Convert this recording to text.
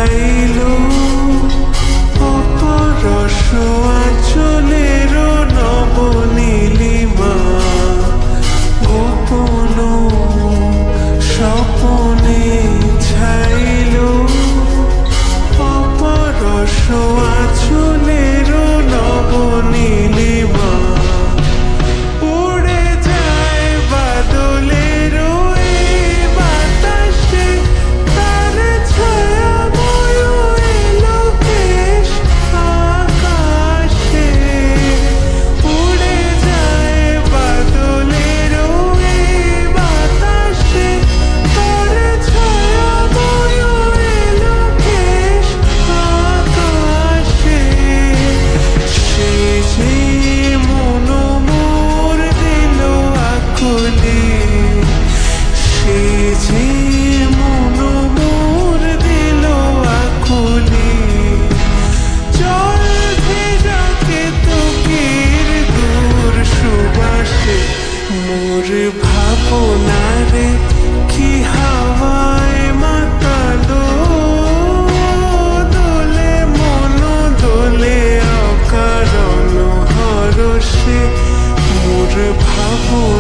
ছাইলো অপরশ আঁচলের নবনীলিমা গোপন স্বপনে ছাইলো অপরশ আঁচলের নবনীলিমা উড়ে যায় বাদলের এই বাতাসে তার ছায়াময় এলো বেশ আকাশে উড়ে যায় বাদলের এই বাতাসে তার ছায়াময় এলো বেশ আকাশে সে যে মন মোর দিল আকুলে সে যে মন মোর দিল আকুলে জল ভেজা কেতকীর দূর সুবাসে মোর ভাবনারে কি হাওয়ায় মাতালো দোলে মন দোলে অকারণ হরষে মোর ভাবনা